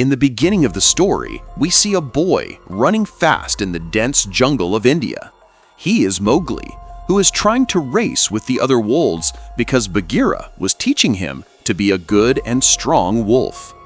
In the beginning of the story, we see a boy running fast in the dense jungle of India. He is Mowgli, who is trying to race with the other wolves because Bagheera was teaching him to be a good and strong wolf.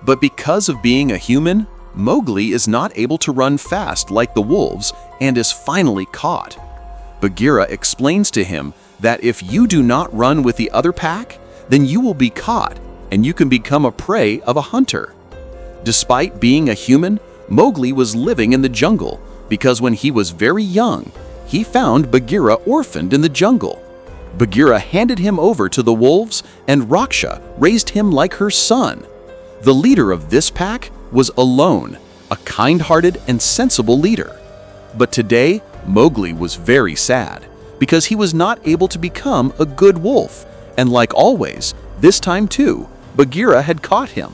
But because of being a human, Mowgli is not able to run fast like the wolves and is finally caught. Bagheera explains to him that if you do not run with the other pack, then you will be caught and you can become a prey of a hunter. Despite being a human, Mowgli was living in the jungle because when he was very young, he found Bagheera orphaned in the jungle. Bagheera handed him over to the wolves and Raksha raised him like her son. The leader of this pack was Alone, a kind-hearted and sensible leader. But today, Mowgli was very sad because he was not able to become a good wolf, and like always, this time too, Bagheera had caught him.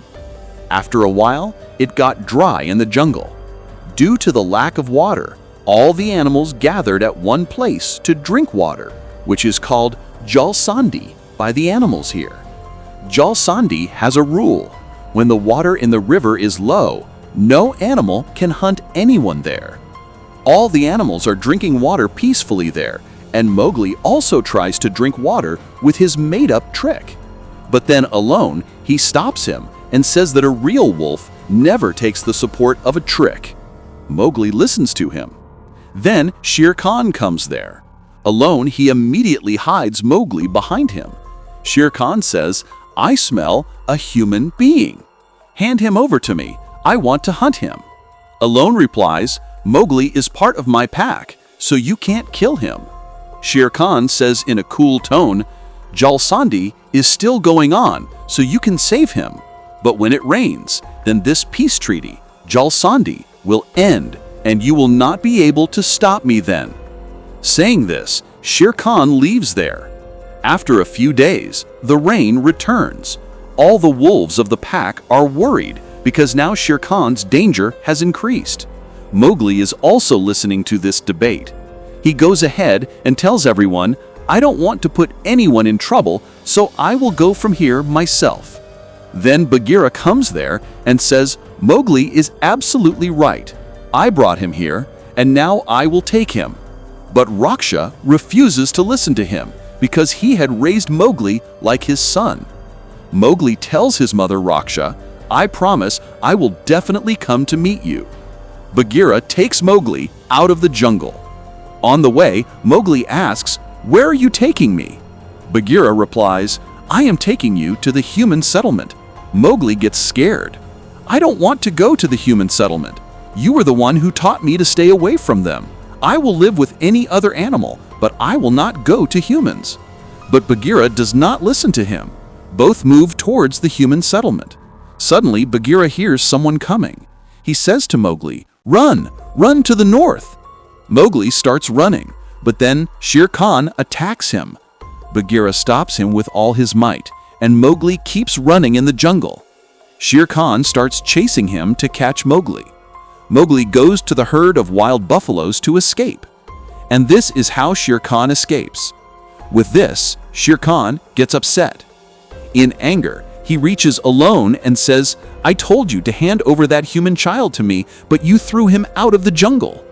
After a while, it got dry in the jungle. Due to the lack of water, all the animals gathered at one place to drink water, which is called Jal Sandhi by the animals here. Jal Sandhi has a rule. When the water in the river is low, no animal can hunt anyone there. All the animals are drinking water peacefully there, and Mowgli also tries to drink water with his made-up trick. But then Alone, he stops him and says that a real wolf never takes the support of a trick. Mowgli listens to him. Then Shere Khan comes there. Alone, he immediately hides Mowgli behind him. Shere Khan says, "I smell a human being. Hand him over to me. I want to hunt him." Alone replies, "Mowgli is part of my pack, so you can't kill him." Shere Khan says in a cool tone, "Jal Sandhi is still going on, so you can save him. But when it rains, then this peace treaty, Jal Sandhi, will end, and you will not be able to stop me then." Saying this, Shere Khan leaves there. After a few days, the rain returns. All the wolves of the pack are worried because now Shere Khan's danger has increased. Mowgli is also listening to this debate. He goes ahead and tells everyone, "I don't want to put anyone in trouble, so I will go from here myself." Then Bagheera comes there and says, "Mowgli is absolutely right. I brought him here, and now I will take him." But Raksha refuses to listen to him because he had raised Mowgli like his son. Mowgli tells his mother Raksha, "I promise I will definitely come to meet you." Bagheera takes Mowgli out of the jungle. On the way, Mowgli asks, "Where are you taking me?" Bagheera replies, "I am taking you to the human settlement." Mowgli gets scared. "I don't want to go to the human settlement. You were the one who taught me to stay away from them. I will live with any other animal, but I will not go to humans." But Bagheera does not listen to him. Both move towards the human settlement. Suddenly, Bagheera hears someone coming. He says to Mowgli, "Run! Run to the north!" Mowgli starts running, but then Shere Khan attacks him. Bagheera stops him with all his might, and Mowgli keeps running in the jungle. Shere Khan starts chasing him to catch Mowgli. Mowgli goes to the herd of wild buffaloes to escape. And this is how Shere Khan escapes. With this, Shere Khan gets upset. In anger, he reaches Alone and says, "I told you to hand over that human child to me, but you threw him out of the jungle."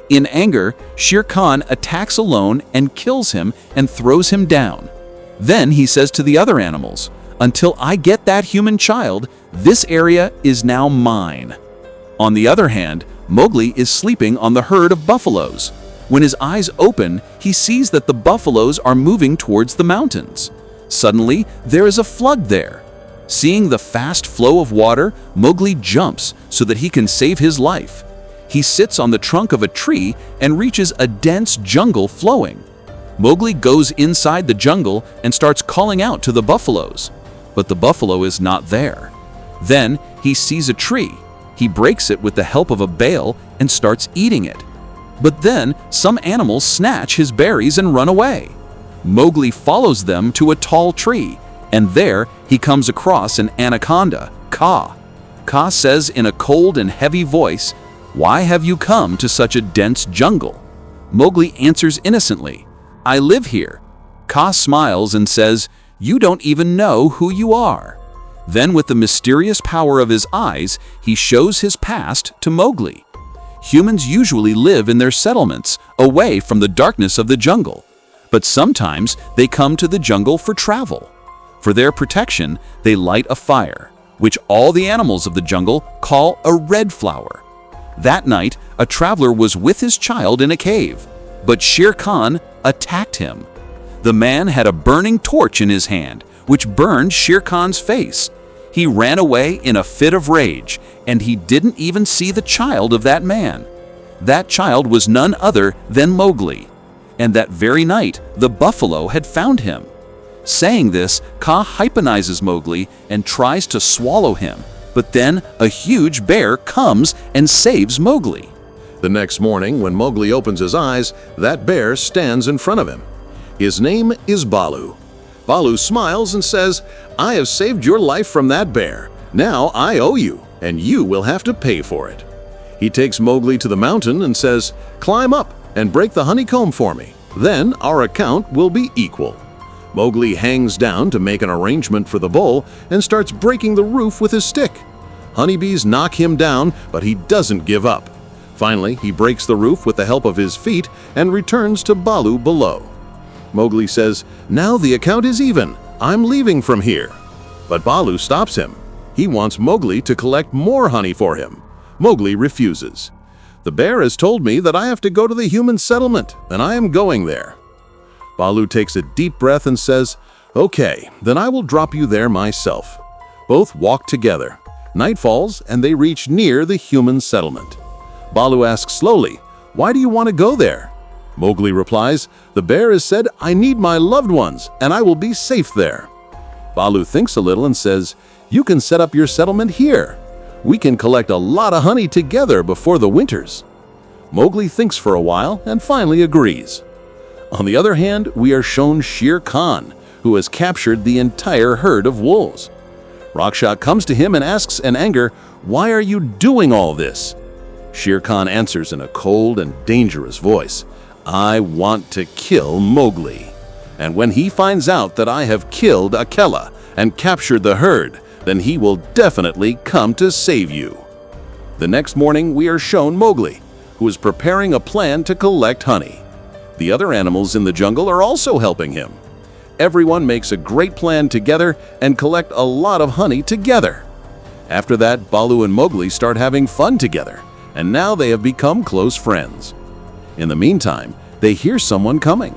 In anger, Shere Khan attacks Alone and kills him and throws him down. Then he says to the other animals, "Until I get that human child, this area is now mine." On the other hand, Mowgli is sleeping on the herd of buffaloes. When his eyes open, he sees that the buffaloes are moving towards the mountains. Suddenly, there is a flood there. Seeing the fast flow of water, Mowgli jumps so that he can save his life. He sits on the trunk of a tree and reaches a dense jungle flowing. Mowgli goes inside the jungle and starts calling out to the buffaloes, but the buffalo is not there. Then he sees a tree. He breaks it with the help of a bale and starts eating it. But then some animals snatch his berries and run away. Mowgli follows them to a tall tree, and there he comes across an anaconda, Kaa. Kaa says in a cold and heavy voice, "Why have you come to such a dense jungle?" Mowgli answers innocently, "I live here." Kaa smiles and says, "You don't even know who you are." Then with the mysterious power of his eyes, he shows his past to Mowgli. Humans usually live in their settlements, away from the darkness of the jungle. But sometimes they come to the jungle for travel. For their protection, they light a fire, which all the animals of the jungle call a red flower. That night, a traveler was with his child in a cave, but Shere Khan attacked him. The man had a burning torch in his hand, which burned Shere Khan's face. He ran away in a fit of rage, and he didn't even see the child of that man. That child was none other than Mowgli. And that very night, the buffalo had found him. Saying this, Kaa hypnotizes Mowgli and tries to swallow him, but then a huge bear comes and saves Mowgli. The next morning, when Mowgli opens his eyes, that bear stands in front of him. His name is Baloo. Baloo smiles and says, "I have saved your life from that bear. Now I owe you, and you will have to pay for it." He takes Mowgli to the mountain and says, "Climb up and break the honeycomb for me. Then our account will be equal." Mowgli hangs down to make an arrangement for the bowl and starts breaking the roof with his stick. Honeybees knock him down, but he doesn't give up. Finally, he breaks the roof with the help of his feet and returns to Baloo below. Mowgli says, "Now the account is even. I'm leaving from here." But Baloo stops him. He wants Mowgli to collect more honey for him. Mowgli refuses. "The bear has told me that I have to go to the human settlement, and I am going there." Baloo takes a deep breath and says, "Okay, then I will drop you there myself." Both walk together. Night falls, and they reach near the human settlement. Baloo asks slowly, "Why do you want to go there?" Mowgli replies, "The bear has said I need my loved ones, and I will be safe there." Baloo thinks a little and says, "You can set up your settlement here. We can collect a lot of honey together before the winters." Mowgli thinks for a while and finally agrees. On the other hand, we are shown Shere Khan, who has captured the entire herd of wolves. Rakshak comes to him and asks in anger, "Why are you doing all this?" Shere Khan answers in a cold and dangerous voice, "I want to kill Mowgli. And when he finds out that I have killed Akela and captured the herd, then he will definitely come to save you." The next morning, we are shown Mowgli, who is preparing a plan to collect honey. The other animals in the jungle are also helping him. Everyone makes a great plan together and collect a lot of honey together. After that, Baloo and Mowgli start having fun together, and now they have become close friends. In the meantime, they hear someone coming.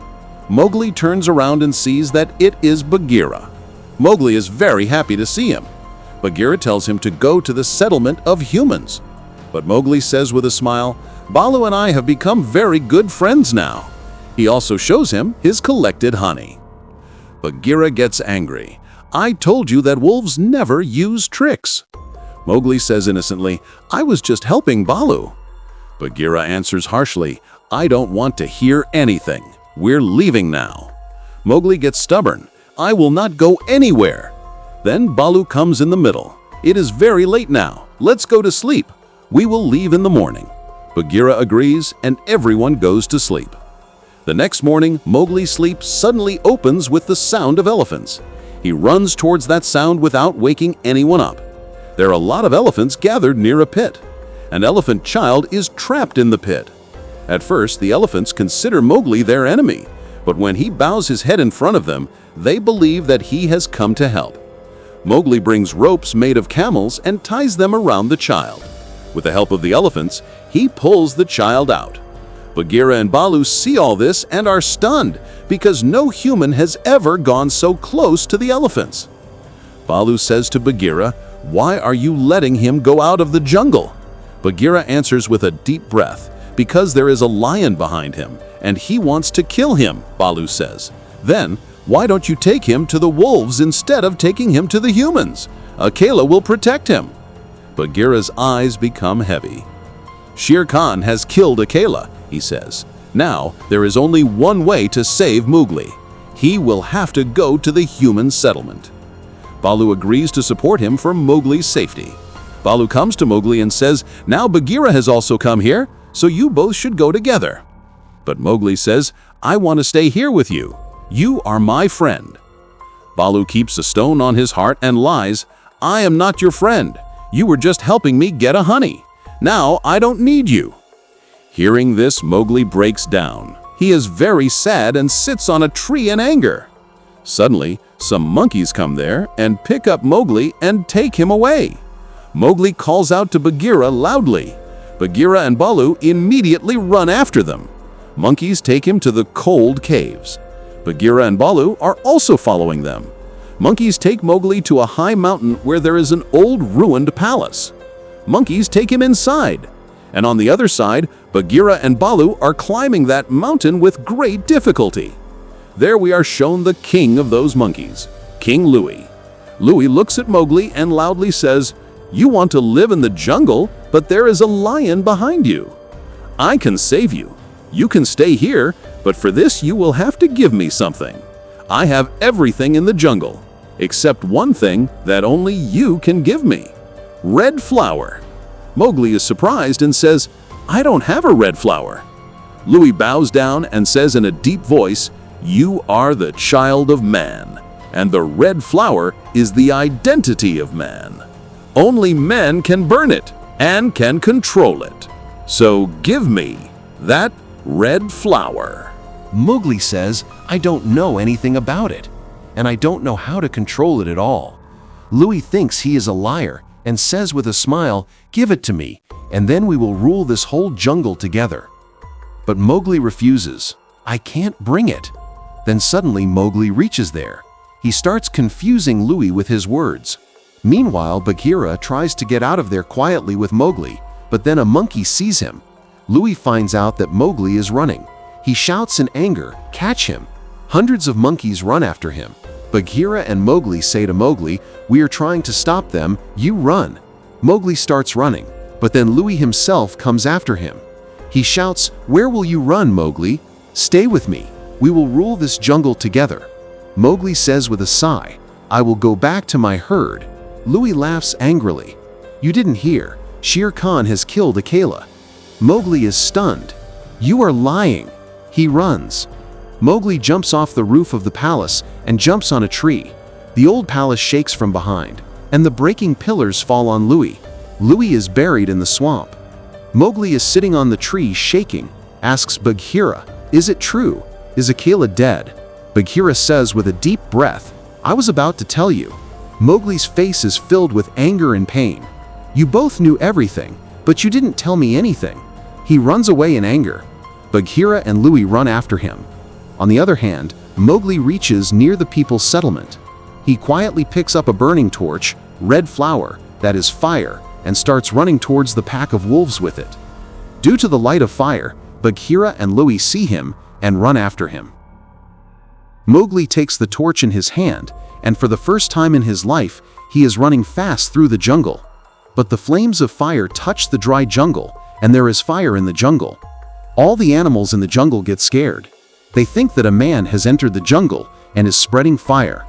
Mowgli turns around and sees that it is Bagheera. Mowgli is very happy to see him. Bagheera tells him to go to the settlement of humans. But Mowgli says with a smile, "Baloo and I have become very good friends now." He also shows him his collected honey. Bagheera gets angry. "I told you that wolves never use tricks." Mowgli says innocently, "I was just helping Baloo." Bagheera answers harshly, "I don't want to hear anything. We're leaving now." Mowgli gets stubborn. "I will not go anywhere." Then Baloo comes in the middle. "It is very late now. Let's go to sleep. We will leave in the morning." Bagheera agrees, and everyone goes to sleep. The next morning, Mowgli's sleep suddenly opens with the sound of elephants. He runs towards that sound without waking anyone up. There are a lot of elephants gathered near a pit. An elephant child is trapped in the pit. At first, the elephants consider Mowgli their enemy, but when he bows his head in front of them, they believe that he has come to help. Mowgli brings ropes made of camels and ties them around the child. With the help of the elephants, he pulls the child out. Bagheera and Baloo see all this and are stunned because no human has ever gone so close to the elephants. Baloo says to Bagheera, "Why are you letting him go out of the jungle?" Bagheera answers with a deep breath, "Because there is a lion behind him, and he wants to kill him," Baloo says. "Then, why don't you take him to the wolves instead of taking him to the humans? Akela will protect him." Bagheera's eyes become heavy. "Shere Khan has killed Akela," he says. "Now, there is only one way to save Mowgli. He will have to go to the human settlement." Baloo agrees to support him for Mowgli's safety. Baloo comes to Mowgli and says, "Now Bagheera has also come here, so you both should go together." But Mowgli says, "I want to stay here with you. You are my friend." Baloo keeps a stone on his heart and lies, I am not your friend. You were just helping me get a honey. Now I don't need you." Hearing this, Mowgli breaks down. He is very sad and sits on a tree in anger. Suddenly, some monkeys come there and pick up Mowgli and take him away. Mowgli calls out to Bagheera loudly. Bagheera and Baloo immediately run after them. Monkeys take him to the cold caves. Bagheera and Baloo are also following them. Monkeys take Mowgli to a high mountain where there is an old ruined palace. Monkeys take him inside. And on the other side, Bagheera and Baloo are climbing that mountain with great difficulty. There we are shown the king of those monkeys, King Louie. Louie looks at Mowgli and loudly says, "You want to live in the jungle, but there is a lion behind you. I can save you. You can stay here, but for this you will have to give me something. I have everything in the jungle, except one thing that only you can give me. Red flower." Mowgli is surprised and says, "I don't have a red flower." Louie bows down and says in a deep voice, "You are the child of man, and the red flower is the identity of man. Only men can burn it and can control it. So give me that red flower." Mowgli says, "I don't know anything about it, and I don't know how to control it at all." Louie thinks he is a liar and says with a smile, "Give it to me, and then we will rule this whole jungle together." But Mowgli refuses. "I can't bring it." Then suddenly Mowgli reaches there. He starts confusing Louie with his words. Meanwhile, Bagheera tries to get out of there quietly with Mowgli, but then a monkey sees him. Louie finds out that Mowgli is running. He shouts in anger, "Catch him!" Hundreds of monkeys run after him. Bagheera and Mowgli say to Mowgli, "We are trying to stop them, you run." Mowgli starts running, but then Louie himself comes after him. He shouts, "Where will you run, Mowgli? Stay with me. We will rule this jungle together." Mowgli says with a sigh, "I will go back to my herd." Louie laughs angrily. "You didn't hear. Shere Khan has killed Akela." Mowgli is stunned. "You are lying." He runs. Mowgli jumps off the roof of the palace and jumps on a tree. The old palace shakes from behind, and the breaking pillars fall on Louie. Louie is buried in the swamp. Mowgli is sitting on the tree shaking, asks Bagheera, "Is it true? Is Akela dead?" Bagheera says with a deep breath, "I was about to tell you." Mowgli's face is filled with anger and pain. "You both knew everything, but you didn't tell me anything." He runs away in anger. Bagheera and Louie run after him. On the other hand, Mowgli reaches near the people's settlement. He quietly picks up a burning torch, red flower, that is fire, and starts running towards the pack of wolves with it. Due to the light of fire, Bagheera and Louie see him and run after him. Mowgli takes the torch in his hand, and for the first time in his life, he is running fast through the jungle. But the flames of fire touch the dry jungle, and there is fire in the jungle. All the animals in the jungle get scared. They think that a man has entered the jungle and is spreading fire.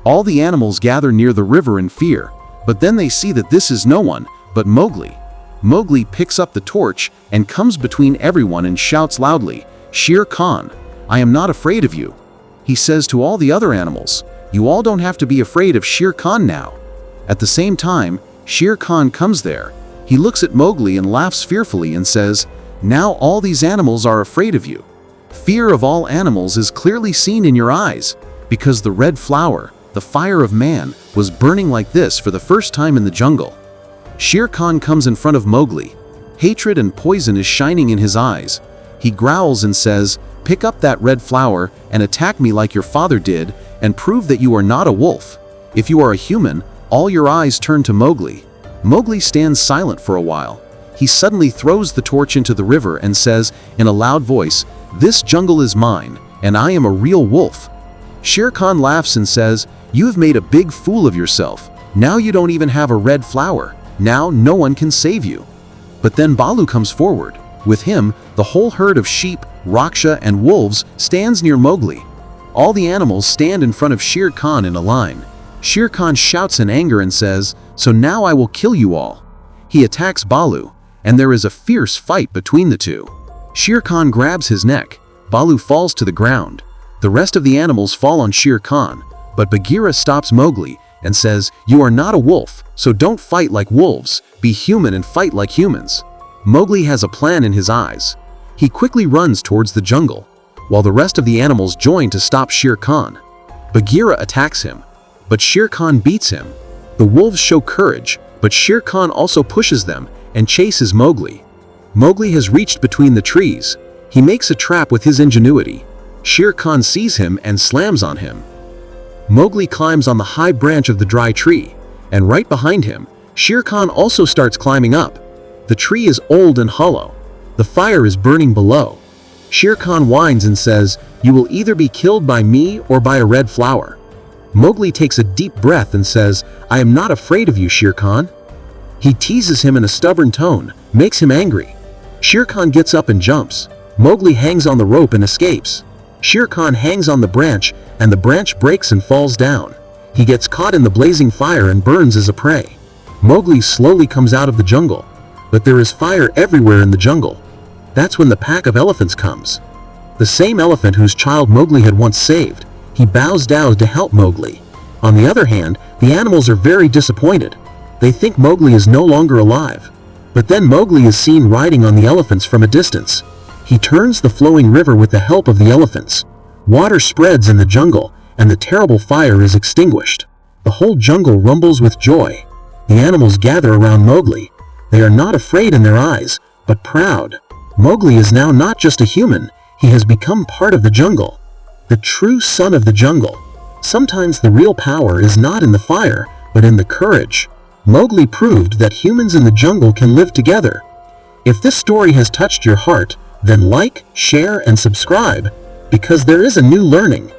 All the animals gather near the river in fear, but then they see that this is no one but Mowgli. Mowgli picks up the torch and comes between everyone and shouts loudly, "Shere Khan, I am not afraid of you." He says to all the other animals, "You all don't have to be afraid of Shere Khan now." At the same time, Shere Khan comes there. He looks at Mowgli and laughs fearfully and says, "Now all these animals are afraid of you." Fear of all animals is clearly seen in your eyes, because the red flower, the fire of man, was burning like this for the first time in the jungle. Shere Khan comes in front of Mowgli. Hatred and poison is shining in his eyes. He growls and says, "Pick up that red flower and attack me like your father did, and prove that you are not a wolf. If you are a human, all your eyes turn to Mowgli." Mowgli stands silent for a while. He suddenly throws the torch into the river and says in a loud voice, "This jungle is mine, and I am a real wolf." Shere Khan laughs and says, "You have made a big fool of yourself. Now you don't even have a red flower. Now no one can save you." But then Baloo comes forward. With him, the whole herd of sheep, Raksha, and wolves stands near Mowgli. All the animals stand in front of Shere Khan in a line. Shere Khan shouts in anger and says, "So now I will kill you all." He attacks Baloo, and there is a fierce fight between the two. Shere Khan grabs his neck. Baloo falls to the ground. The rest of the animals fall on Shere Khan, but Bagheera stops Mowgli and says, "You are not a wolf, so don't fight like wolves. Be human and fight like humans." Mowgli has a plan in his eyes. He quickly runs towards the jungle, while the rest of the animals join to stop Shere Khan. Bagheera attacks him, but Shere Khan beats him. The wolves show courage, but Shere Khan also pushes them and chases Mowgli. Mowgli has reached between the trees. He makes a trap with his ingenuity. Shere Khan sees him and slams on him. Mowgli climbs on the high branch of the dry tree, and right behind him, Shere Khan also starts climbing up. The tree is old and hollow. The fire is burning below. Shere Khan whines and says, "You will either be killed by me or by a red flower." Mowgli takes a deep breath and says, "I am not afraid of you, Shere Khan." He teases him in a stubborn tone, makes him angry. Shere Khan gets up and jumps. Mowgli hangs on the rope and escapes. Shere Khan hangs on the branch, and the branch breaks and falls down. He gets caught in the blazing fire and burns as a prey. Mowgli slowly comes out of the jungle, but there is fire everywhere in the jungle. That's when the pack of elephants comes. The same elephant whose child Mowgli had once saved. He bows down to help Mowgli. On the other hand, the animals are very disappointed. They think Mowgli is no longer alive. But then Mowgli is seen riding on the elephants from a distance. He turns the flowing river with the help of the elephants. Water spreads in the jungle, and the terrible fire is extinguished. The whole jungle rumbles with joy. The animals gather around Mowgli. They are not afraid in their eyes, but proud. Mowgli is now not just a human, he has become part of the jungle. The true son of the jungle. Sometimes the real power is not in the fire, but in the courage. Mowgli proved that humans in the jungle can live together. If this story has touched your heart, then like, share, and subscribe, because there is a new learning.